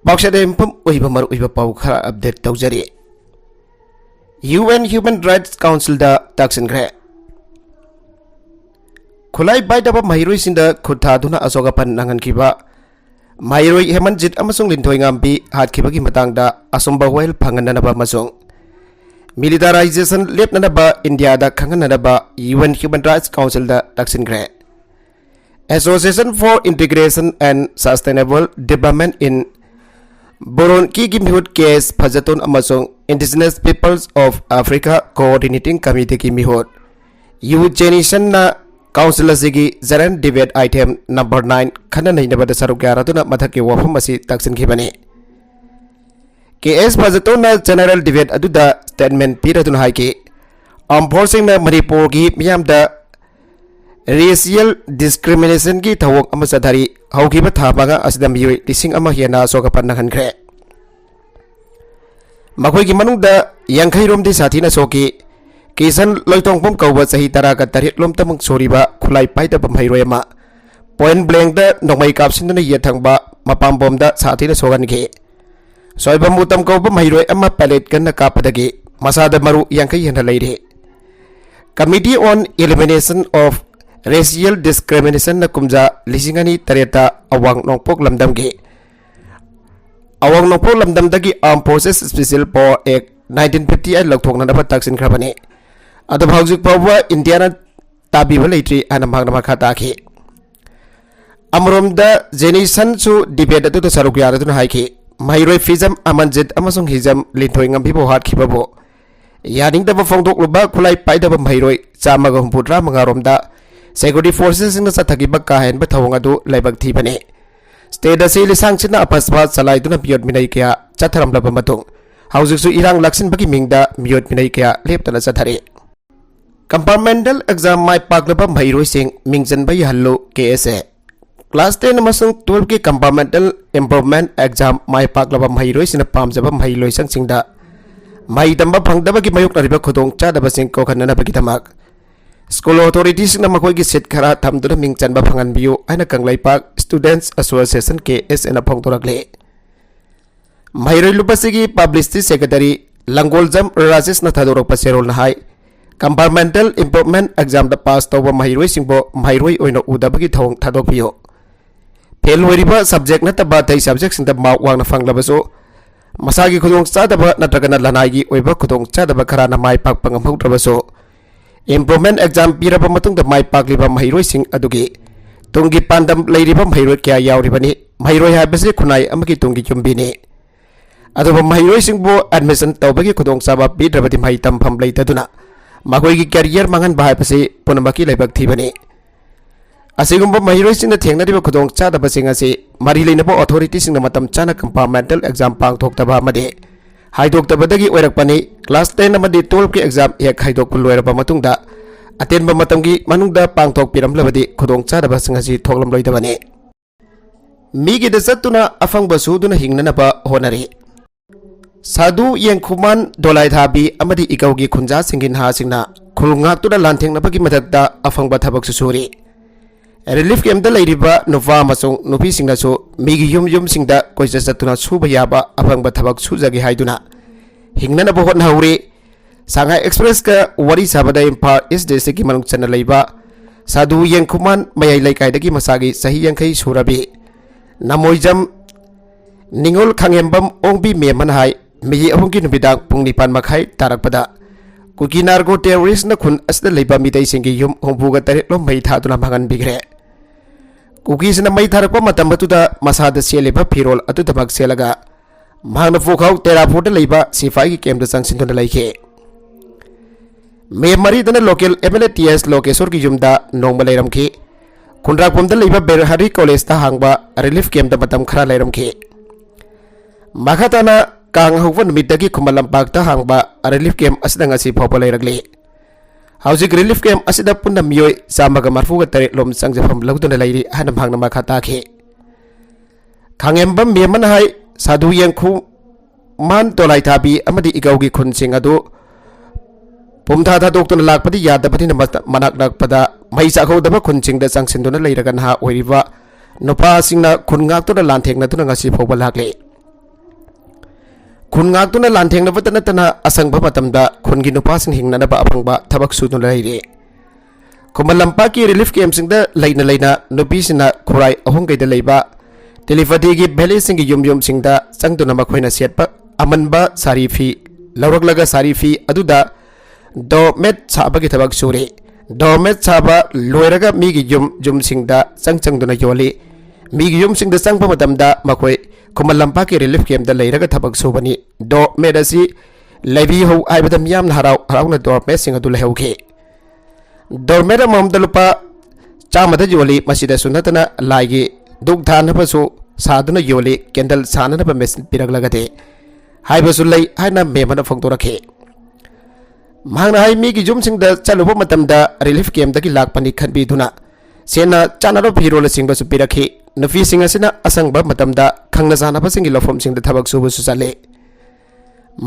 पाक्सदेमपम ओइबा मर ओइबा पाउ खरा अपडेट तौजरी UN Human Rights Council da taksinग्रे खुलाई बाइदबा माहिरोइ सिंदा खुथादुना असोगापन नंगनखिबा माहिरोइ हेमनजित अमसुंग लिंथोइंगामबी हातखिबगी मतांगदा असुंबा वेल फंगननबा मसुंग मिलिटराइजेशन लेपननबा इंडिया दा खंगननबा UN Human Rights Council da taksinग्रे Association for Integration and Sustainable Development in Burundi ki mihut case Fajaton amasong Indigenous Peoples of Africa Coordinating Committee ki mihut Eugenian na Council sigi Zaran debate item number 9 khana nahi nabada saruk gyara tuna mathaki wafam asi taksin khibani KS Fajaton na general debate aduda statement pira tuna hai ki forcing na Manipur ki miyam da racial discrimination ki thawok amasadari haukiba thabaga asidam yoi lising ama hiana sokapan nakhankhre makhoi ki manungda yankhai romdi sathina soki kisan loitongpom kauba sahi taraga tarit lom tamang soriba khulai paita pam hairoi point blank da nongmai kapsinduna yathangba mapambom da sathina sogan ge soiba mutam kauba hairoi ama palette kanna kapadagi masada maru yankhai hena leire Committee on Elimination of Racial Discrimination na kumja lisingani tareta awang nongpok lamdamgi awang nongpok lamdamdagi Armed Forces Special Power Act 1958 lokthokna na taksin khrabani adab haujik pawwa Indiana tabiba leitri anamhangna makhata ki amromda jenison su debate atu to saruk yara tun haiki mairoi fizam amanjit amasung hizam lithoingam bibo hat khibabo yaning da phong dok luba khulai paidaba mairoi chamaga humputra mangaromda Security Forces in the Satakiba Kahan Batawangadu Labak Tibane. State the Sili Sanction Apaspa Salaiduna Biot Minakia, Chataram Labamatung. Houses to Irang Laxin Bakimingda, Biot Minakia, Leptala Satari. Compartmental exam my Paklabam Hiro Sing, Mingsan by Hallo, KSA. Class 10 Masung 12 Compartmental Improvement Exam my Paklabam Hiros in a palms of Hilo Singda. My Damba Pangdabaki Mayuk Ribakotong, Chadabasing Kokanana Bakitamak. School authorities na makoy gisit kara tamdo na mingchan ba pangan biyo ay nagkanglay pag Students Association KS na pong turagle. Mahiroy lupasigi Publicity Secretary Langgolzam Rasis na tadurog pasirol na hay Compartmental Improvement Exam da pass tawa mahiroy singbo mahiroy oy na uda bagi tawang tadog biyo. Pelwari ba subject na tabatay subject sinda mawang na fanglabaso masagi kudong sadaba na tagana lanaygi oy ba kudong sadaba kara na may pagpangamhog trabaso. Improvement exam pira pa matung da may pagliba mahiroi sing adugi tunggi pandam lairiba mahiroi kya yauribani mahiroi habase kunai amagi tunggi chumbini adu ba mahiroi sing bo admission tawbagi khudong saba pidrabati mahitam pham leitaduna magoi gi career mangan bahai pase punamaki laibak thibani asigumba mahiroi sing na thengna diba khudong chada basing ase mari leinabo authority sing na matam chana compartmental exam pang thokta ba made Haidok tabadagi oirak pani class 10 amadi 12 ki exam ek haidok puloira pa matungda aten ba matamgi manungda pangthok piram labadi khudong chada ba singasi thoklam loidabani migi da satuna afang basu duna hingna ba honari Sadu yengkhuman dolai thabi amadi ikawgi khunja singin ha singna khulngak tu da lantheng na bagi madakda afang ba thabak susuri Relief camp da lairiba nufa masung nupi singna so migi yum singda koisa satuna suba yaba afang ba thabak sujagi haiduna hingna na bohon hauri Shanghai Express ka wari sabada Imphal East District ki manung chana leiba Sadu yengkhuman mayai laikai dagi masagi sahi yangkai surabi namoijam ningol khangembam ongbi meman hai miji ahung ki nubidang pung nipan makhai tarakpada kuki narco terrorist na khun asda leiba midai singi yum hongbuga tarik lom mai thaduna mangan bigre kuki sina mai tharakpa matam batuda masada seleba phirol atu tabak selaga mahna fokhau teraport leiba sifai ki camp da sangsinduna laike me mari dana local MLTS lokesor ki yumda nongba leiramki khunrakpom da leiba Berhari College ta hangba relief camp da matam khara leiramki makhatana kang hauwan midagi kumalampak ta hangba relief camp asda ngasi phawpa leiragli Haujik relief camp asida punna miyoi samaga marfuga tare lom sangjafam lagduna leiri hanam hangna makhata khe khangembam meman hai Sadu yengkhu man tolai thabi amadi igawgi khunsing adu pumtha tha doktuna lakpadi yadabati manak nakpada mai sakhodaba khunsing da sangsinduna leiragan ha oiriba nupa singna khungak to da lanthekna tuna ngasi phawba lakle खुन ngaktuna lanthengnaबata natana asangba matamda khungi nupasing hingnanaba apangba thabak suduna leire Kumal lampaki relief camp singda leina nupisina khurai ahong kaida leiba Telifati gi bhele singi yum singda sangtuna makhoina setpa amanba sari fi lauraklaga sari fi aduda domet chaba gi thabak sure domet chaba loiraga mi gi yum singda changduna yoli mi gi yum singda changpa matamda makhoi Kumal lampaki relief camp da leiraga thabak subani domet asi lebi ho aibadam yam harau na domet singa du lehauke domet amam dalupa chamada yoli masida sunatana laigi duk than habasu saduna yoli candle sanana ba mesin piraglagade haibasu lei haina memana phongtorakhe mangna hai mi gi jum singda chaluba matamda relief camp da gi lakpani khanbi duna sena chanaro phirol singba su pirakhe nufi singa sina asangba matamda khangna jana ba singi lofom singda thabak subu su chale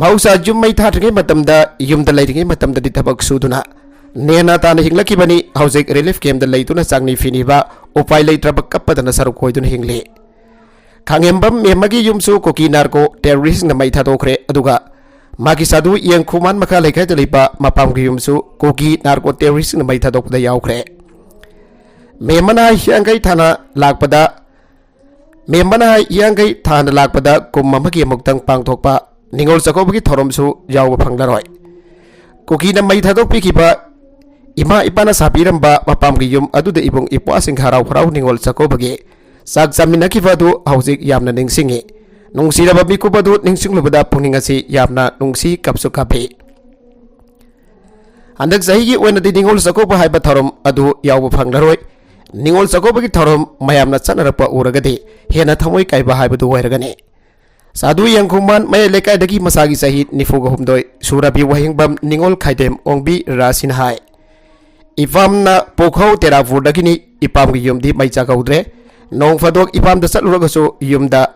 mausa jum mai thatringe matamda yumda leiringe matamda di thabak suduna nena tana hinglaki bani haujek relief camp da leituna changni finiba upai leitraba kappadana saruk hoiduna hingle khangembam memagi yumsu koki narko terrorist na mai thadokre aduga magi sadu yang khuman makha lekai da leipa mapam gi yumsu koki narko terrorist na mai thadokda yaukre memana yangai thana lakpada kummamagi muktang pangthokpa ningol sakobagi thoromsu yawba phanglaroi koki na mai thadok pikiba Ima ipana sapiramba mapam gi yum aduda ibung ipwa sing harau ningol sakobagi sak saminaki fadu haujik yamna ningsingi nungsi raba mikubadu ningsinglubada puningasi yamna nungsi kapsu kape handak sahi oina di ningol sakoba haiba thorom adu yawba phanglaroi ningol sakobagi thorom mayamna chanarapa uragade hena thamoi kaiba haibadu wairagane Sadu yang kuman may lekai dagi masagi sahi nifuga humdoi surabi wahingbam ningol khaidem ongbi rasin hai Ipam na pokhau tera furdakini ipam gi yumdi mai chakaudre nong fadok ipam da satluragasu yumda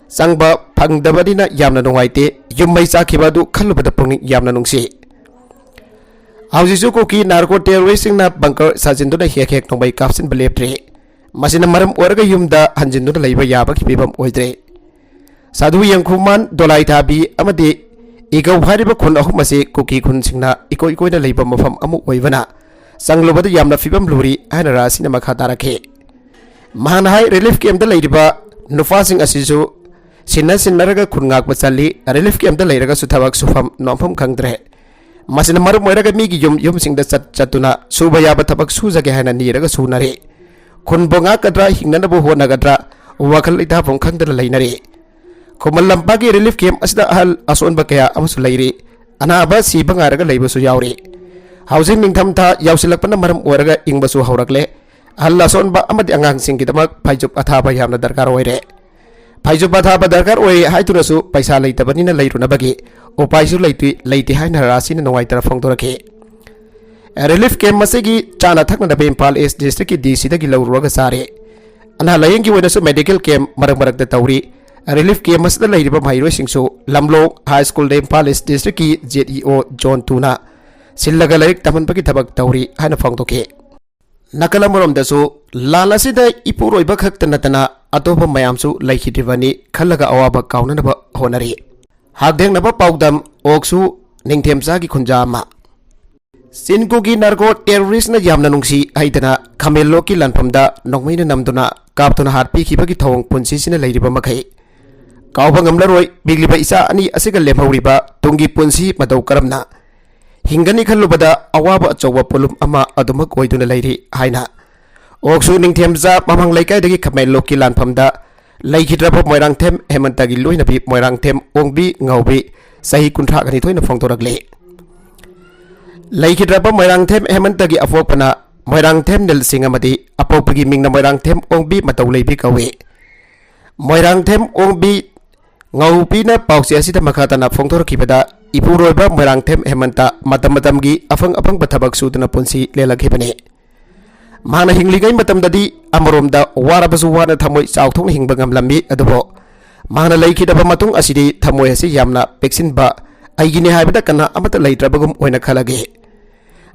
sangba phangdabadina yamna nungaite yum mai chakhibadu khalubada pungni yamna nungsi haujisu ko ki narco terroristing na bunker sajinduna hek nongbai kapsin beleptre masina maram oraga yumda hanjinduna leiba yaba kibam oidre Sadu yang kuman dolai thabi amade igau hariba khun ahumase koki khun singna ikoina leiba mafam amu oibana Sanglubada yamna fibam luri haina rasina makha tarakhe mahana hai relief camp da leiriba nufasing asisu sinaraga khungak bachali relief camp da leiraga suthabak sufam nompham khangdre masina maru moiraga mi gi yum singda chatuna suba yaba thabak sujage haina niraga sunare khunbonga kadra hingnana bo honagadra wakal ita phom khangdra leinare Kumal lampagi relief camp asda hal ason bakaya amasu leiri anaba si bangaraga leibasu yaure Housing ningtham tha yausilakpana maram oraga ingbasu haurakle halla sonba amadi angang singkidamak phaijup athaba yamna darkar oire phaijup athaba darkar oi haiturasu paisa leitabani leiruna bagi opaisu leiti haina rasina nongaitara phongdorakhe relief camp masegi chana thakna da Impal East district ki DC dagi lawruga sare ana layengi wedasu medical camp marak da tawri relief camp masda leiriba mairoi singsu lamlong high school de Impal East district ki ZEO John Tuna Sillaga laik taman pagi tabak tauri haina phangtoke nakalamorom dasu lalasida ipuroi bakhak tanatana atopa mayamsu laikhidibani khallaga awaba kaunanaba honari hagdeng naba paudam oksu ningthemsa gi khunjama sinkugi narco terrorist na yamna nungsi haidana khamello ki lanphamda nongmaina namduna kaptuna harpi khibagi thong punsi sina leiriba makhai kaubangam bigliba isa ani asiga lemhauriba tungi punsi madau karamna Hingani khalubada awaba achawa pulum ama adumak oiduna leiri haina oksu ningthemza mamang laikai dagi khamel loki lanphamda laikhidraba moirang them hemantagi loina bi moirang them ongbi ngaubi sahi kunthra gani thoina phongtorakle laikhidraba moirang them hemantagi afokpana moirang them nel singamadi apopagi mingna moirang them ongbi matau leibi kawe moirang them ongbi ngaubi na pausi asida makhatana phongtorakibada Ipuroiba moirang them hemanta matam-matamgi afang bathabak suduna punsi lelakhibane mana hingligai matamdadi amoromda warabasu wana thamoi chauthong hingbangam lambi adubo mana leikhidaba matung asidi thamoi asi yamna peksinba aigini haibada kana amata leitrabagum oina khalage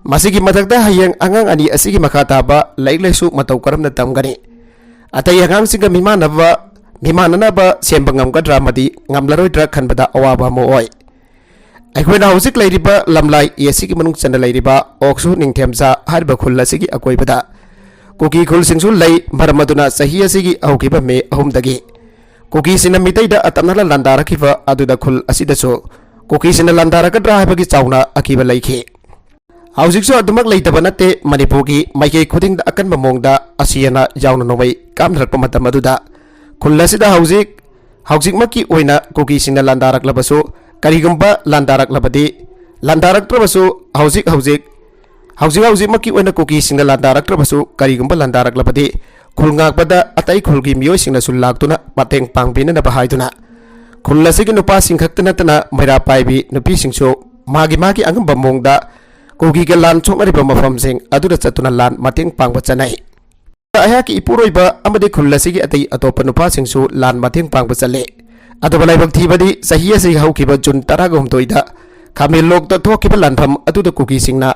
masigi mathakda hayang angang ani asigi makhata ba laiklaisu matau karamna tamgani atai angang singa mimanaba ꯃꯤꯃꯥꯟꯅꯅꯕ ꯁꯦꯝꯕ ꯉꯝꯒꯗ꯭ꯔꯥ ꯑꯃꯗꯤ ꯉꯝꯂꯔꯣꯏꯗ꯭ꯔꯥ ꯈꯟꯕꯗ ꯑꯋꯥꯕ ꯑꯃ ꯑꯣꯏ ꯑꯩꯈꯣꯏꯅ ꯍꯧꯖꯤꯛ ꯂꯩꯔꯤꯕ ꯂꯝꯂꯥꯏ ꯑꯁꯤꯒꯤ ꯃꯅꯨꯡ ꯆꯟꯅ ꯂꯩꯔꯤꯕ ꯑꯣꯛꯁꯨ ꯅꯤꯡꯊꯦꯝꯆꯥ ꯍꯥꯏꯔꯤꯕ ꯈꯨꯜ ꯑꯁꯤꯒꯤ ꯑꯀꯣꯏꯕꯗ ꯀꯨꯀꯤ ꯈꯨꯜꯁꯤꯡꯁꯨ ꯂꯩ ꯃꯔꯝ ꯑꯗꯨꯅ ꯆꯍꯤ ꯑꯁꯤꯒꯤ ꯍꯧꯈꯤꯕ ꯃꯦ 3ꯗꯒꯤ ꯀꯨꯀꯤꯁꯤꯡꯅ ꯃꯤꯇꯩꯗ ꯑꯇꯝꯅꯅ ꯂꯥꯟꯗꯥꯔꯛꯈꯤꯕ ꯑꯗꯨꯗ ꯈꯨꯜ ꯑꯁꯤꯗꯁꯨ ꯀꯨꯀꯤꯁꯤꯡꯅ ꯂꯥꯟꯗꯥꯔꯛꯀꯗ꯭ꯔꯥ ꯍꯥꯏꯕꯒꯤ ꯆꯥꯎꯅ ꯑꯀꯤꯕ ꯂꯩꯈꯤ ꯍꯧꯖꯤꯛꯁꯨ ꯑꯗꯨꯃꯛ ꯂꯩꯇꯕ ꯅꯠꯇꯦ ꯃꯅꯤꯄꯨꯔꯒꯤ ꯃꯥꯏꯀꯩ ꯈꯨꯗꯤꯡꯗ ꯑꯀꯟꯕ ꯃꯑꯣꯡꯗ ꯑꯁꯤꯅ ꯌꯥꯎꯅ ꯅꯣꯡꯃꯩ ꯀꯥꯞꯅꯔꯛꯄ ꯃꯇꯝ ꯑꯗꯨꯗ ꯈꯨꯜ ꯑꯁꯤꯗ ꯍꯧꯖꯤꯛꯃꯛꯀꯤ ꯑꯣꯏꯅ ꯀꯨꯀꯤꯁꯤꯡꯅ ꯂꯥꯟꯗꯥꯔꯛꯂꯕꯁꯨ ꯀꯔꯤꯒꯨꯝꯕ ꯂꯥꯟꯗꯥꯔꯛꯇ꯭ꯔꯕꯁꯨ ꯍꯧꯖꯤꯛꯃꯛꯀꯤ ꯑꯣꯏꯅ ꯀꯨꯀꯤꯁꯤꯡꯅ ꯂꯥꯟꯗꯥꯔꯛꯇ꯭ꯔꯕꯁꯨ ꯀꯔꯤꯒꯨꯝꯕ ꯂꯥꯟꯗꯥꯔꯛꯂꯕꯗꯤ ꯈꯨꯜ ꯉꯥꯛꯄꯗ ꯑꯇꯩ ꯈꯨꯜꯒꯤ ꯃꯤꯑꯣꯏꯁꯤꯡꯅꯁꯨ ꯂꯥꯛꯇꯨꯅ ꯃꯇꯦꯡ ꯄꯥꯡꯕꯤꯅꯅꯕ ꯍꯥꯏꯗꯨꯅ ꯈꯨꯜ ꯑꯁꯤꯒꯤ ꯅꯨꯄꯥꯁꯤꯡ ꯈꯛꯇ ꯅꯠꯇꯅ ꯃꯩꯔꯥ ꯄꯥꯏꯕꯤ ꯅꯨꯄꯤꯁꯤꯡꯁꯨ ꯃꯥꯒꯤ ꯑꯉꯝꯕ ꯃꯑꯣꯡꯗ ꯀꯨꯀꯤꯒ ꯂꯥꯟ ꯁꯣꯛꯅꯔꯤꯕ ꯃꯐꯝꯁꯤꯡ ꯑꯗꯨꯗ ꯆꯠꯇꯨꯅ ꯂꯥꯟ ꯃꯇꯦꯡ ꯄꯥꯡꯕ ꯆꯠꯅꯩ ꯑꯩꯍꯥꯛꯀꯤ ꯏꯄꯨꯔꯣꯏꯕ ꯑꯃꯗꯤ ꯈꯨꯜ ꯑꯁꯤꯒꯤ ꯑꯇꯩ ꯑꯇꯣꯞꯄ ꯅꯨꯄꯥꯁꯤꯡꯁꯨ ꯂꯥꯟ ꯃꯇꯦꯡ ꯄꯥꯡꯕ ꯆꯠꯂꯦ ꯑꯗꯨꯕꯨ ꯂꯥꯏꯕꯛ ꯊꯤꯕꯗꯤ ꯆꯍꯤ ꯑꯁꯤ ꯍꯧꯈꯤꯕ ꯖꯨꯟ 19ꯗ ꯈꯥꯃꯦꯟꯂꯣꯛꯇ ꯊꯣꯛꯈꯤꯕ ꯂꯥꯟꯐꯝ ꯑꯗꯨꯗ ꯀꯨꯀꯤꯁꯤꯡꯅ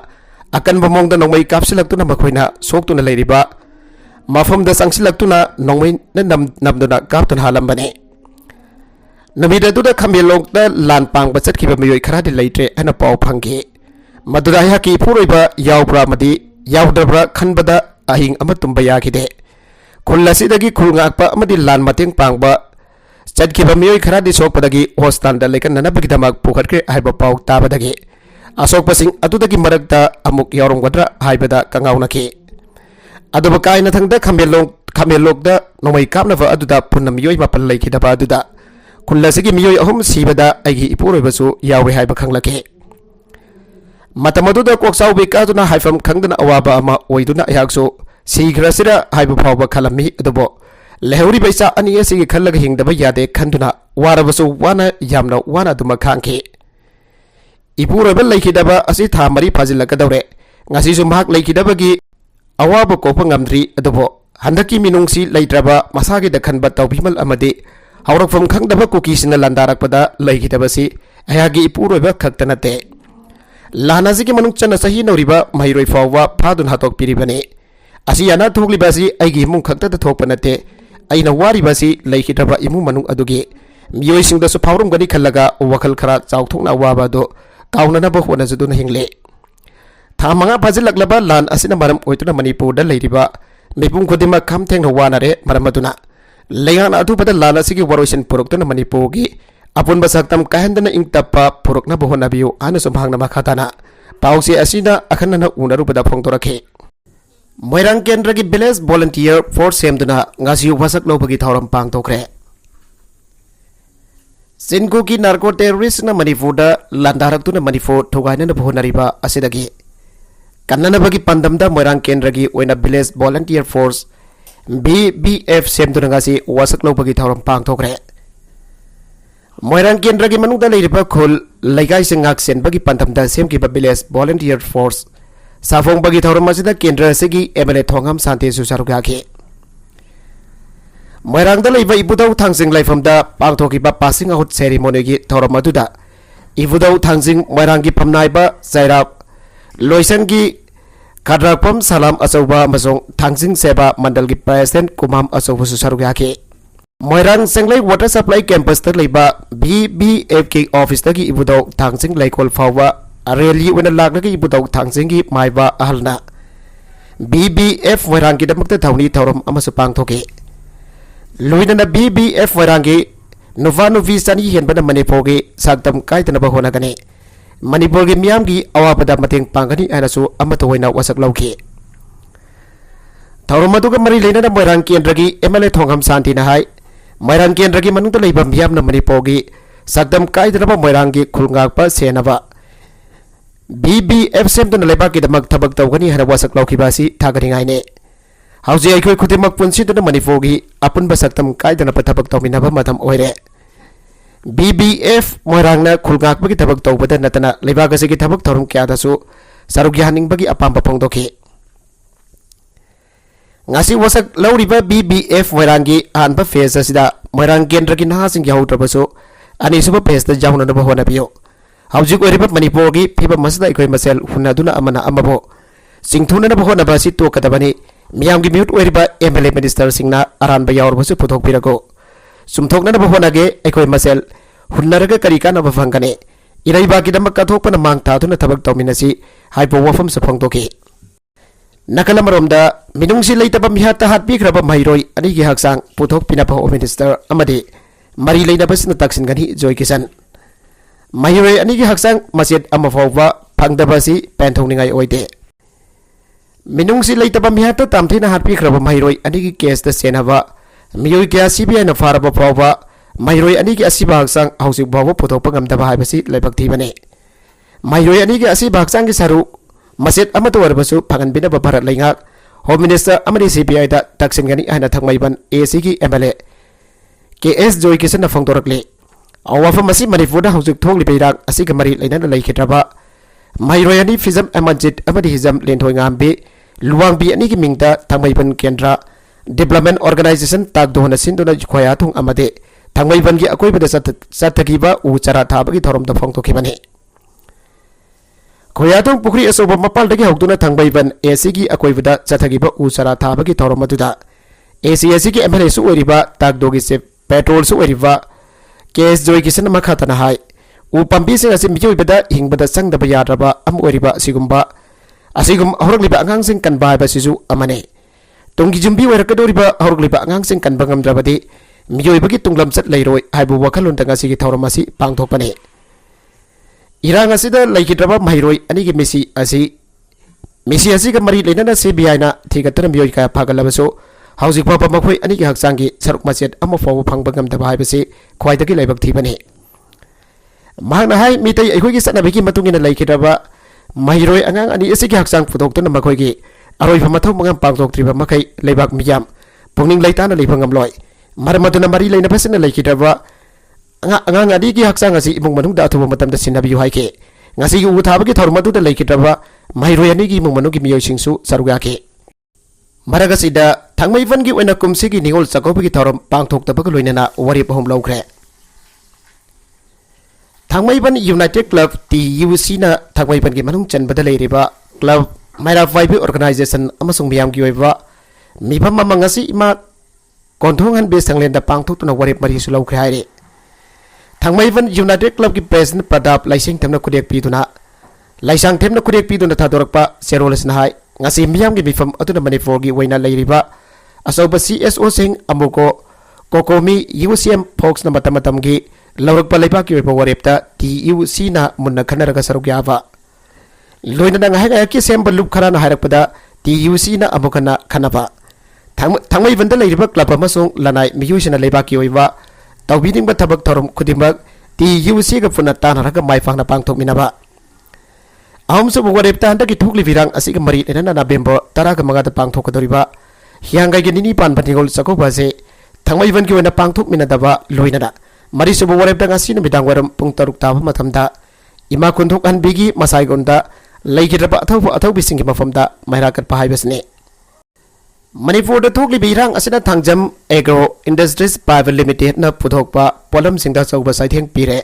ꯑꯀꯟꯕ ꯃꯑꯣꯡꯗ ꯅꯣꯡꯃꯩ ꯀꯥꯞꯁꯤꯜꯂꯛꯇꯨꯅ ꯃꯈꯣꯏꯅ ꯁꯣꯛꯇꯨꯅ ꯂꯩꯔꯤꯕ ꯃꯐꯝꯗ ꯆꯪꯁꯤꯜꯂꯛꯇꯨꯅ ꯅꯣꯡꯃꯩꯅ ꯅꯝꯗꯨꯅ ꯀꯥꯞꯇꯨꯅ ꯍꯥꯜꯂꯝꯕꯅꯤ ꯅꯨꯃꯤꯠ ꯑꯗꯨꯗ ꯈꯥꯃꯦꯟꯂꯣꯛꯇ ꯂꯥꯟ ꯄꯥꯡꯕ ꯆꯠꯈꯤꯕ ꯃꯤꯑꯣꯏ ꯈꯔꯗꯤ ꯂꯩꯇ꯭ꯔꯦ ꯍꯥꯏꯅ ꯄꯥꯎ ꯐꯪꯈꯤ ꯃꯗꯨꯗ ꯑꯩꯍꯥꯛꯀꯤ ꯏꯄꯨꯔꯣꯏꯕ ꯌꯥꯎꯕ꯭ꯔꯥ ꯑꯃꯗꯤ ꯌꯥꯎꯗꯕ꯭ꯔꯥ ꯈꯟꯕꯗ ꯑꯍꯤꯡ ꯑꯃ ꯇꯨꯝꯕ ꯌꯥꯈꯤꯗꯦ ꯈꯨꯜ ꯑꯁꯤꯗꯒꯤ ꯈꯨꯜ ꯉꯥꯛꯄ ꯑꯃꯗꯤ ꯂꯥꯟ ꯃꯇꯦꯡ ꯄꯥꯡꯕ ꯆꯠꯈꯤꯕ ꯃꯤꯑꯣꯏ ꯈꯔꯗꯤ ꯁꯣꯛꯄꯗꯒꯤ ꯍꯣꯁꯄꯤꯇꯥꯜꯗ ꯂꯩꯈꯠꯅꯅꯕꯒꯤꯗꯃꯛ ꯄꯨꯈꯠꯈ꯭ꯔꯦ ꯍꯥꯏꯕ ꯄꯥꯎ ꯇꯥꯕꯗꯒꯤ ꯑꯁꯣꯛꯄꯁꯤꯡ ꯑꯗꯨꯗꯒꯤ ꯃꯔꯛꯇ ꯑꯃꯨꯛ ꯌꯥꯎꯔꯝꯒꯗ꯭ꯔꯥ ꯍꯥꯏꯕꯗ ꯀꯪꯉꯥꯎꯅꯈꯤ ꯑꯗꯨꯕꯨ ꯀꯥꯏꯅꯊꯪꯗ ꯈꯥꯃꯦꯟꯂꯣꯛꯇ ꯅꯣꯡꯃꯩ ꯀꯥꯞꯅꯕ ꯑꯗꯨꯗ ꯄꯨꯟꯅ ꯃꯤꯑꯣꯏ 7 ꯂꯩꯈꯤꯗꯕ ꯑꯗꯨꯗ ꯈꯨꯜ ꯑꯁꯤꯒꯤ ꯃꯤꯑꯣꯏ 3 ꯁꯤꯕꯗ ꯑꯩꯒꯤ ꯏꯄꯨꯔꯣꯏꯕꯁꯨ ꯌꯥꯎꯋꯦ ꯍꯥꯏꯕ ꯈꯪꯂꯛꯈꯤ ꯃꯇꯝ ꯑꯗꯨꯗ ꯀꯣꯛꯆꯥꯎꯕꯤ ꯀꯥꯗꯨꯅ ꯍꯥꯏꯐꯝ ꯈꯪꯗꯅ ꯑꯋꯥꯕ ꯑꯃ ꯑꯣꯏꯗꯨꯅ ꯑꯩꯍꯥꯛꯁꯨ ꯁꯤꯈ꯭ꯔꯁꯤꯔ ꯍꯥꯏꯕ ꯐꯥꯎꯕ ꯈꯜꯂꯝꯃꯤ ꯑꯗꯨꯕꯨ ꯂꯩꯍꯧꯔꯤꯕ ꯏꯆꯥ ꯑꯅꯤ ꯑꯁꯤꯒꯤ ꯈꯜꯂꯒ ꯍꯤꯡꯗꯕ ꯌꯥꯗꯦ ꯈꯟꯗꯨꯅ ꯋꯥꯔꯕꯁꯨ ꯌꯥꯝꯅ ꯋꯥꯅ ꯑꯗꯨꯃꯛ ꯈꯥꯡꯈꯤ ꯏꯄꯨꯔꯣꯏꯕ ꯂꯩꯈꯤꯗꯕ ꯑꯁꯤ ꯊꯥ 4 ꯐꯥꯖꯤꯜꯂꯛꯀꯗꯧꯔꯦ ꯉꯁꯤꯁꯨ ꯃꯍꯥꯛ ꯂꯩꯈꯤꯗꯕꯒꯤ ꯑꯋꯥꯕ ꯀꯣꯛꯄ ꯉꯝꯗ꯭ꯔꯤ ꯑꯗꯨꯕꯨ ꯍꯟꯗꯛꯀꯤ ꯃꯤꯅꯨꯡꯁꯤ ꯂꯩꯇ꯭ꯔꯕ ꯃꯁꯥꯒꯤꯗ ꯈꯟꯕ ꯇꯧꯕꯤꯃꯜ ꯑꯃꯗꯤ ꯍꯧꯔꯛꯐꯝ ꯈꯪꯗꯕ ꯀꯨꯀꯤꯁꯤꯡꯅ ꯂꯥꯟꯗꯥꯔꯛꯄꯗ ꯂꯩꯈꯤꯗꯕꯁꯤ ꯑꯩꯍꯥꯛꯀꯤ ꯏꯄꯨꯔꯣꯏꯕ ꯈꯛꯇ ꯅꯠꯇꯦ ꯂꯥꯟ ꯑꯁꯤꯒꯤ ꯃꯅꯨꯡ ꯆꯟꯅ ꯆꯍꯤ ꯅꯧꯔꯤꯕ ꯃꯍꯩꯔꯣꯏ ꯐꯥꯎꯕ ꯐꯥꯗꯨꯅ ꯍꯥꯠꯇꯣꯛꯄꯤꯔꯤꯕꯅꯤ ꯑꯁꯤ ꯌꯥꯅ ꯊꯣꯛꯂꯤꯕ ꯑꯁꯤ ꯑꯩꯒꯤ ꯏꯃꯨꯡ ꯈꯛꯇꯗ ꯊꯣꯛꯄ ꯅꯠꯇꯦ ꯑꯩꯅ ꯋꯥꯔꯤꯕ ꯑꯁꯤ ꯂꯩꯈꯤꯗ꯭ꯔꯕ ꯏꯃꯨꯡ ꯃꯅꯨꯡ ꯑꯗꯨꯒꯤ ꯃꯤꯑꯣꯏꯁꯤꯡꯗꯁꯨ ꯐꯥꯎꯔꯝꯒꯅꯤ ꯈꯜꯂꯒ ꯋꯥꯈꯜ ꯈꯔ ꯆꯥꯎꯊꯣꯛꯅ ꯑꯋꯥꯕ ꯑꯗꯨ ꯀꯥꯎꯅꯅꯕ ꯍꯣꯠꯅꯖꯗꯨꯅ ꯍꯤꯡꯂꯤ ꯊꯥ 5 ꯐꯥꯖꯤꯜꯂꯛꯂꯕ ꯂꯥꯟ ꯑꯁꯤꯅ ꯃꯔꯝ ꯑꯣꯏꯗꯨꯅ ꯃꯅꯤꯄꯨꯔꯗ ꯂꯩꯔꯤꯕ ꯃꯤꯄꯨꯝ ꯈꯨꯗꯤꯡꯃꯛ ꯈꯝ ꯊꯦꯡꯅ ꯋꯥꯅꯔꯦ ꯃꯔꯝ ꯑꯗꯨꯅ ꯂꯩꯉꯥꯛꯅ ꯑꯊꯨꯕꯗ ꯂꯥꯟ ꯑꯁꯤꯒꯤ ꯋꯥꯔꯣꯏꯁꯤꯟ ꯄꯨꯔꯛꯇꯨꯅ ꯃꯅꯤꯄꯨꯔꯒꯤ ꯑꯄꯨꯟꯕ ꯁꯛꯇꯝ ꯀꯥꯏꯍꯟꯗꯅ ꯏꯪ ꯇꯞꯄ ꯄꯨꯔꯛꯅꯕ ꯍꯣꯠꯅꯕꯤꯌꯨ ꯍꯥꯏꯅꯁꯨ ꯃꯍꯥꯛꯅ ꯃꯈꯥ ꯇꯥꯅ ꯄꯥꯎꯆꯦ ꯑꯁꯤꯅ ꯑꯈꯟꯅꯅ ꯎꯅꯔꯨꯕꯗ ꯐꯣꯡꯗꯣꯔꯛꯈꯤ ꯃꯣꯏꯔꯥꯡ ꯀꯦꯟꯗ꯭ꯔꯒꯤ ꯚꯤꯂꯦꯖ ꯚꯣꯂunteer ꯐꯣꯔꯁ ꯁꯦꯝꯗꯨꯅ ꯉꯁꯤ ꯋꯥꯁꯛ ꯂꯧꯕꯒꯤ ꯊꯧꯔꯝ ꯄꯥꯡꯊꯣꯛꯈ꯭ꯔꯦ ꯆꯤꯟꯀꯨꯀꯤ ꯅꯥꯔꯀꯣ ꯇꯦꯔꯣꯔꯤꯁꯅ ꯃꯅꯤꯄꯨꯔꯗ ꯂꯥꯟꯗꯥꯔꯛꯇꯨꯅ ꯃꯅꯤꯄꯨꯔ ꯊꯨꯒꯥꯏꯅꯅꯕ ꯍꯣꯠꯅꯔꯤꯕ ꯑꯁꯤꯗꯒꯤ ꯀꯟꯅꯅꯕꯒꯤ ꯄꯥꯟꯗꯝꯗ ꯃꯣꯏꯔꯥꯡ ꯀꯦꯟꯗ꯭ꯔꯒꯤ ꯑꯣꯏꯅ ꯚꯤꯂꯦꯖ ꯚꯣꯂunteer ꯐꯣꯔꯁ VVF ꯁꯦꯝꯗꯨꯅ ꯉꯁꯤ ꯋꯥꯁꯛ ꯂꯧꯕꯒꯤ ꯊꯧꯔꯝ ꯄꯥꯡꯊꯣꯛꯈ꯭ꯔꯦ ꯃꯣꯏꯔꯥꯡ ꯀꯦꯟꯗ꯭ꯔꯒꯤ ꯃꯅꯨꯡꯗ ꯂꯩꯔꯤꯕ ꯈꯨꯜ ꯂꯩꯀꯥꯏꯁꯤꯡ ꯉꯥꯛꯁꯦꯟꯕꯒꯤ ꯄꯥꯟꯗꯝꯗ ꯁꯦꯝꯈꯤꯕ ꯚꯤꯂꯦꯖ ꯚꯣꯂunteer ꯐꯣꯔꯁ ꯁꯥꯐꯣꯡꯕꯒꯤ ꯊꯧꯔꯝ ꯑꯁꯤꯗ ꯀꯦꯟꯗ꯭ꯔ ꯑꯁꯤꯒꯤ MLA ꯊꯣꯡꯉꯝ ꯁꯥꯟꯇꯤꯁꯨ ꯁꯔꯨꯛ ꯌꯥꯈꯤ ꯃꯣꯏꯔꯥꯡꯗ ꯂꯩꯕ ꯏꯕꯨꯙꯧ ꯊꯥꯡꯖꯤꯡ ꯂꯩꯐꯝꯗ ꯄꯥꯡꯊꯣꯛꯈꯤꯕ ꯄꯥꯁꯤꯡ ꯑꯥꯎꯠ ꯁꯦꯔꯤꯃꯣꯅꯤꯒꯤ ꯊꯧꯔꯝ ꯑꯗꯨꯗ ꯏꯕꯨꯙꯧ ꯊꯥꯡꯖꯤꯡ ꯃꯣꯏꯔꯥꯡꯒꯤ ꯐꯝꯅꯥꯏꯕ ꯆꯩꯔꯥꯞ ꯂꯣꯏꯁꯪꯒꯤ ꯈꯥꯗ꯭ꯔꯥꯛꯐꯝ ꯁꯂꯥꯝ ꯑꯆꯧꯕ ꯑꯃꯁꯨꯡ ꯊꯥꯡꯖꯤꯡ ꯁꯦꯕꯥ ꯃꯟꯗꯜꯒꯤ ꯄ꯭ꯔꯦꯁꯤꯗꯦꯟꯠ ꯀꯨꯃꯥꯝ ꯑꯆꯧꯕꯁꯨ ꯁꯔꯨꯛ ꯌꯥꯈꯤ ꯃꯣꯏꯔꯥꯡ ꯁꯦꯡꯂꯩ ꯋꯥꯇꯔ ꯁꯄ꯭ꯂꯥꯏ ꯀꯦꯝꯄꯁꯇ ꯂꯩꯕ VVFꯀꯤ ꯑꯣꯐꯤꯁꯇꯒꯤ ꯏꯕꯨꯙꯧ ꯊꯥꯡꯖꯤꯡ ꯂꯩꯀꯣꯜ ꯐꯥꯎꯕ ꯔꯦꯂꯤ ꯑꯣꯏꯅ ꯂꯥꯛꯂꯒ ꯏꯕꯨꯙꯧ ꯊꯥꯡꯖꯤꯡꯒꯤ ꯃꯥꯏꯕ ꯑꯍꯜꯅ VVF ꯃꯣꯏꯔꯥꯡꯒꯤꯗꯃꯛꯇ ꯊꯧꯅꯤ ꯊꯧꯔꯝ ꯑꯃꯁꯨ ꯄꯥꯡꯊꯣꯛꯈꯤ ꯂꯣꯏꯅꯅ VVF ꯃꯣꯏꯔꯥꯡꯒꯤ ꯅꯨꯄꯥ ꯅꯨꯄꯤ ꯆꯅꯤ ꯍꯦꯟꯕꯅ ꯃꯅꯤꯄꯨꯔꯒꯤ ꯁꯛꯇꯝ ꯀꯥꯏꯗꯅꯕ ꯍꯣꯠꯅꯒꯅꯤ ꯃꯅꯤꯄꯨꯔꯒꯤ ꯃꯤꯌꯥꯝꯒꯤ ꯑꯋꯥꯕꯗ ꯃꯇꯦꯡ ꯄꯥꯡꯒꯅꯤ ꯍꯥꯏꯅꯁꯨ ꯑꯃꯠꯇ ꯑꯣꯏꯅ ꯋꯥꯁꯛ ꯂꯧꯈꯤ ꯊꯧꯔꯝ ꯑꯗꯨꯒ ꯃꯔꯤ ꯂꯩꯅꯅ ꯃꯣꯏꯔꯥꯡ ꯀꯦꯟꯗ꯭ꯔꯒꯤ MLA ꯊꯣꯡꯉꯝ ꯁꯥꯟꯇꯤꯅ ꯍꯥꯏ ꯃꯣꯏꯔꯥꯡ ꯀꯦꯟꯗ꯭ꯔꯒꯤ ꯃꯅꯨꯡꯗ ꯂꯩꯕ ꯃꯤꯌꯥꯝꯅ ꯃꯅꯤꯄꯨꯔꯒꯤ ꯁꯛꯇꯝ ꯀꯥꯏꯗꯅꯕ ꯃꯣꯏꯔꯥꯡꯒꯤ ꯈꯨꯜꯉꯥꯛꯄ ꯁꯦꯟꯅꯕ VVF ꯁꯦꯝꯗꯨꯅ ꯂꯩꯕꯥꯛꯀꯤꯗꯃꯛ ꯊꯕꯛ ꯇꯧꯒꯅꯤ ꯍꯥꯏꯅ ꯋꯥꯁꯛ ꯂꯧꯈꯤꯕ ꯑꯁꯤ ꯊꯥꯒꯠꯅꯤꯡꯉꯥꯏꯅꯤ ꯍꯧꯖꯤꯛ ꯑꯩꯈꯣꯏ ꯈꯨꯗꯤꯡꯃꯛ ꯄꯨꯟꯁꯤꯗꯨꯅ ꯃꯅꯤꯄꯨꯔꯒꯤ ꯑꯄꯨꯟꯕ ꯁꯛꯇꯝ ꯀꯥꯏꯗꯅꯕ ꯊꯕꯛ ꯇꯧꯃꯤꯟꯅꯕ ꯃꯇꯝ ꯑꯣꯏꯔꯦ VVF ꯃꯣꯏꯔꯥꯡꯅ ꯈꯨꯜꯉꯥꯛꯄꯒꯤ ꯊꯕꯛ ꯇꯧꯕꯗ ꯅꯠꯇꯅ ꯂꯩꯕꯥꯛ ꯑꯁꯤꯒꯤ ꯊꯕꯛ ꯊꯧꯔꯝ ꯀꯌꯥꯗꯁꯨ ꯁꯔꯨꯛ ꯌꯥꯍꯟꯅꯤꯡꯕꯒꯤ ꯑꯄꯥꯝꯕ ꯐꯣꯡꯗꯣꯛꯈꯤ ngasi wasak lauriba BBF moirangi anba phase asida moirang kendra ki naha sing yaudrabasu ani suba phase da jauna na bahona biyo haujuk oriba manipur gi phiba masda ikoi masel hunaduna amana amabo singthuna na bahona basi to kadabani miyam gi mute oriba MLA minister singna aranba yaurbasu puthok pirago चुमथोकनब होनागे अखोय मसेल हुन्नरग करी कानब फंगने इरैबागिदमक कथोकपन मांग थादुना थबक तौमिनसी हाइबो वफम सफंगतोकी नकलमरोमदा मिनुंगसी लेतब मिहाता हातपीख्रब महिरोय अनिगी हक्सांग पुथोक पिनब home minister अमदि मरी लेनबसना तक्सिनगनी जोय किसन महिरोय अनिगी हक्सांग मसेद अमफावबा फंगदबसी पेंथोंनिंगाय ओइदे मिनुंगसी लेतब मिहाता तामथिना हातपीख्रब महिरोय अनिगी case the सेनबा मियोय क्या CBI न फारब फावबा महिरोय अनिगी असिबा हक्सांग हौसिक बावो पुथोक पंगमदबा हाइबसी लेबक थीबने महिरोय अनिगी असिबा हक्सांग की सरू मसेद अमतो वरबसु फंगनबिनब भारत लेंगाक होम मिनिस्टर अमदि सीबीआई दा तक्सिनगनी हाइना थंगमैबन एसी की एमएलए के एस जोय किसन फोंदोरकले अवाफम मसी मणिपुर दा हौसिक थोंगलिबे इराक असिग मरी लेना लैखिद्रबा महिरोय अनि फिजम अमनजित अमदि हिजम लेंथोयंगामबी लुवांगबी अनि की मिंगदा थंगमैबन केंद्र डेवलपमेंट ऑर्गेनाइजेशन ताकदोहना सिंदुना खोया थोंग अमदे थंगमैबन की अकोइबदा चथगिबा उ चरा थाबगी थोरमदा फोंदोखिबने खोयाथों पुखरी असोब मपालदगी हौदुना थंगबैबन एसी की अकोइबदा चथगिबा उ चरा थाबगी थोरम मदुदा एसी की एमएलए सु ओरिबा ताकदोगी से पेट्रोल सु ओरिबा केस जोय किसन मखातना हाय उ पंपी से असि मियोइबदा हिंगबदा संगदबा याद्रबा अम ओरिबा असिगुम हौरगलिबा अंगांसिंग कनबा हाइबसिजु अमने तुंगी जुंबी ओरकदोरिबा हौरगलिबा अंगांसिंग कनबा ngamdrabadi मियोइबगी तुंगलम चत लैरोय हाइबु वखलुनदा ngasi थौरम असि पांगथोकपने इरांग असिदा लैखिद्रबा महिरोय अनिगी मिसी असिगा मरी लेना सीबीआई ना थिगतन मियोय का फागलबसो हौजिक फाबा मखोय अनिगी हक्सांगी सरुक मसेद अम फाव फंगबा ngamdaba हाइबसे ख्वाइदगी लाइबक थीबने महना हाय मितै अखोयगी सनबगी मतुंगिना लैखिद्रबा महिरोय अंगांग अनि असिगी हक्सांग फुदोक्तुना मखोयगी अरोइबा मथौ मंगम पांगथोक्त्रिबा मखै लेबाक मियाम पुंगनिंग लैताना लेबंगमलोय मरमदुना मरी लेनबसना लैखिद्रबा अंगांग अदी की हक्सांग असी इमुंग मनुंगदा अथुबा मतमदा सिनबियु हाइके ngasi उ थाबगी थौरमदुदा लैखिद्रबा महिरोय अनिगी इमुंग मनुंगी मियोइसिंगसु सरुगाके मरगसिदा थंगमैबनगी ओइना कुमसिगी निगोल चकौबगी थौरम पांगथोक्तबगा लोइनना वरिप होम लौख्रे थंगमैबन यूनाइटेड क्लब टीयूसी ना थंगमैबनगी मनुंग चनबदा लेरिबा क्लब माइराफाइबी ऑर्गेनाइजेशन अमसुंग मियामगी ओइबा मिफम ममंगसी इमा कोंथोंगन बेस थंगलेंदा पांगथोक्तुना वरिप मरिसु लौख्रे हाइरे थंगमैबन यूनाइटेड क्लब की प्रेसिडेंट प्रताप लाइसिंग थेमना खुदेक पीदुना लाइसांग थेमना खुदेक पीदुना थादोरकपा सेरोलसना हाय ngasi मियामगी मिफम अतुना मणिपुरगी वैना लैरिबा असौबा सीएसओ सिंह अमुको कोकोमी यूसीएम फोक्स ना मतमतमगी लौरकपा लेबाकी ओइबा वरेपता टीयूसी ना Munna खनरगा सरुग्याबा लोइना ngahai ki semba lup khara na harakpada टीयूसी ना अमुकना खनबा थंगमैबनदा लैरिबा क्लब अमसुंग लनाय मियुसना लेबाकी ओइबा तौबिदिंबा थबक थोरम खुदिमक टीयूसी गा पुना तानरगा माइफांगना पांगथोकमिनाबा अहमसु वरेपता हंदकी थुकली विरांग असिगा मरी लेना नवेम्बर 15 पांगथोकदोरिबा हियांगाइगे निनी पानपनिगोल चकौबासे थंगमैबनगी ओइना पांगथोकमिनादबा लोइनना मरीसुबु वरेपता ngasi numitang waram pung 6 taba matamda ima kunthok anbigi masaigonda leigidraba athaubisingi mafamda mairakat pahaibasne Manipur da thokli birang asina thangjam agro industries private limited na puthokpa polam singda chauba saitheng pire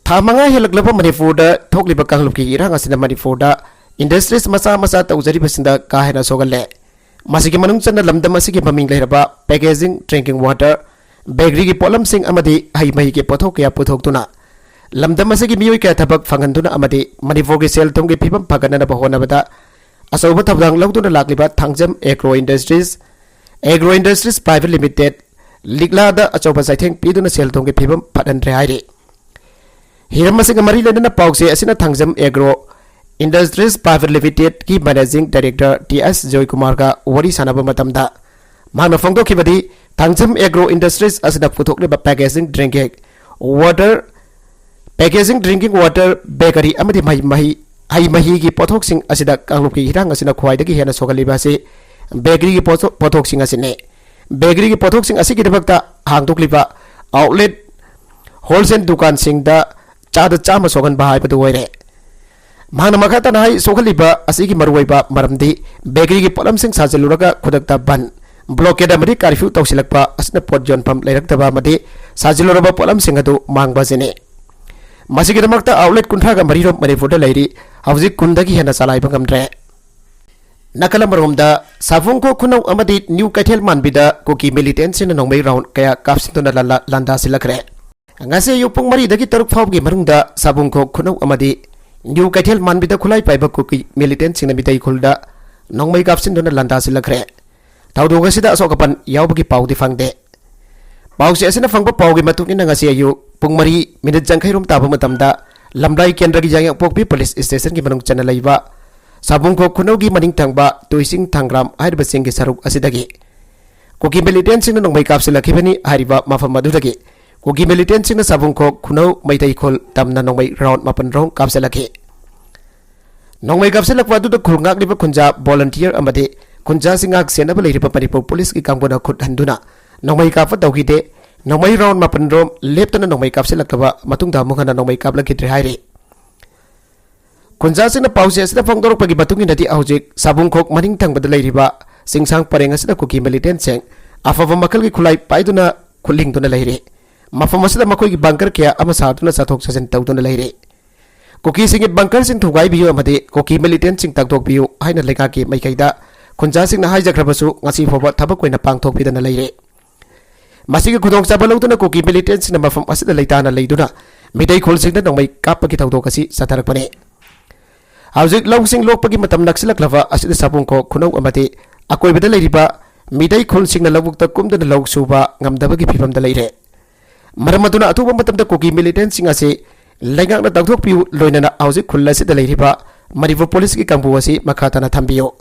Thamanga helaklaba Manipur da thokli bakanglupki irang asina Manipur da industries masa taujari basinda kahena sogalle masigi manung channa lamdam asigi maming lehraba packaging drinking water bakery ki polam sing amadi hai mahi ke pothok ya puthokduna lamdam asigi miyoi ka thabak phanganduna amadi Manipur ki sel thong ki phibam phaganana bahona bada asauba thabdang lawduna lakliba thangjam agro industries private limited ligla da achauba saitheng piduna sel thong ki phibam phadanre haire hiram asing mari ledana pause asina thangjam agro industries private limited ki managing director ts joy kumar ga wari sanaba matamda magna phongdokhibadi thangjam agro industries asina puthokliba packaging drinking water bakery amadi hai mahi ki pothok sing asida kanglup ki hirang asina khwaidagi hena sogaliba se bakery ki pothok sing asine bakery ki pothok sing asigi debakta hangdokliba outlet wholesale dukan sing da chada chama sogan bahai padu oire mana makata nai sogaliba asigi maruiba maramdi bakery ki polam sing sajeluraga khudakta ban blockade amadi curfew tawsilakpa asna pot jon pam leirakta amadi sajiluraba polam sing adu mangba jene masigiramakta outlet kunthra ga marirom Manipur da leiri hauji kundagi hena salai bangamdre Nakalamromda Savungko Kuno Amadi New Katel Manbida Koki militants in a Nomay round Kaya Kapsitona Landa Silakre. Ngase Yupung Mari the Gitar Foggi Marunda Savungko Kuno Amadi New Katel Manbida Kulai Piper Koki militants in a Bita Kulda Nomay Kapsitona Landa Silakre. Taudu Gasida Sokapan Yabaki Pau the Fangde. Pausi as in a Fangpa Paugi Matuk in Nagasia Pungmari Minute Jankirum Tabumatamda Lamdai Kendra Yang Popi Police Station Gimanung Chanelaiva. Sabungko Kunogi Maning Tangba, Tuising Tangram, Haibasingi Saruk Asidagi. Koki militants in the Nomay Capsula Kibani, Hariba Mafamadudagi. Koki militants in the Sabungko Kuno, Maitaikol, Tamna Nomay Round Mapanrong Capsulaki. Nomay Capsula Wadu the Kurngak Liver Kunja, volunteer Amade, Kunja Singak Senable Paripo Police Kambona Kut Handuna, Nomay Kapa Dogide, Nomay Round Mapanrom, Lepton Nomay Capsula Kava, Matunda Mukana Nomay Kabla Kitri. Kunja sing pausi asida fangdorok pagi batungin dati aujik sabungkok maning tang badalay riba singsang pareng asida koki militant seng afava makal ki kulay paiduna kuling to na lahiri mafam asida makoy ki bunker kaya ama saatuna satok sa sentaw to na lahiri koki singit bunker sing thugay biyo amade koki militant sing tagtok biyo ay na leka ki may kayda kunja sing na hijack rabasu ngasi foba tabak koy na pangtok pida na lahiri masigi kudong sabalaw to na koki militant sing na mafam asida laytana layduna miday kul sing na nang may kapagitawdo kasi sa tarak pane. Hauzik langsing lok pagi matam naksilak lava asida sabungko kunaw amati akoy bada layriba miday khol sing na lawuk ta kumda na lawuk suba ngamdaba gi phifam da layre maramaduna atuba matam da koki militant sing ase laingak na tagthok piu loina na hauzik khulla sida layriba marivo police ki kambu ase makata na thambiyo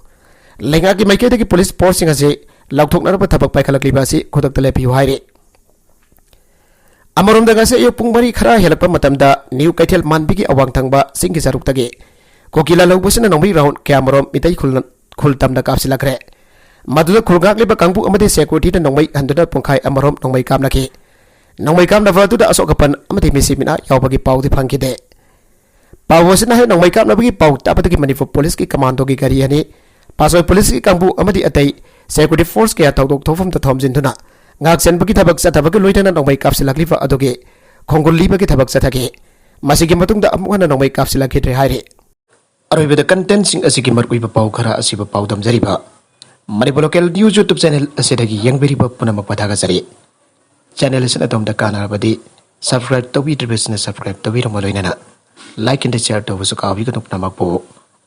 laingak ki maike de ki police force sing ase lawthok na ba thabak pai khalak liba ase khodak da le piu haire amarom da gase yo pungmari khara helapa matam da new kaithel manbi ki awang thangba sing ki saruk tage Kokila Lobusina Nomi round Cameron Mitai Kultam the Capsilacre. Madu Kurgakli Bakambu Amadi Security and Nomai and the Punkai Amarom Nomai Kamlaki. Nomai Kam never to the Asokapan Amati Missimina Yabagi Pau the Punky Day. Pau was in a head Nomai Kam Nabagi Pau Tapaki Money for Police Commando Gigariani. Paso Police Kambu Amadi Ate Security Force Kia Tau from the Toms in Tuna. Naxen Bakitabak Satabaka Lieutenant Nomai Capsilacli for Adoge. Congo Libaki Tabak Satake. Masiki Matung the Amwana Nomai Capsilaki Hari. Aroy the contents in Asikimar Wiba Pau Kara Asiba Pau Dam Zariba. Maribo local news YouTube channel Asedagi Young Veriba Punama Patagasari. Channel is at the Kana Badi. Subscribe to the business, subscribe to Vira Molina. Like and share to Visuka Vigan of Namapo.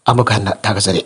Amakana Tagasari.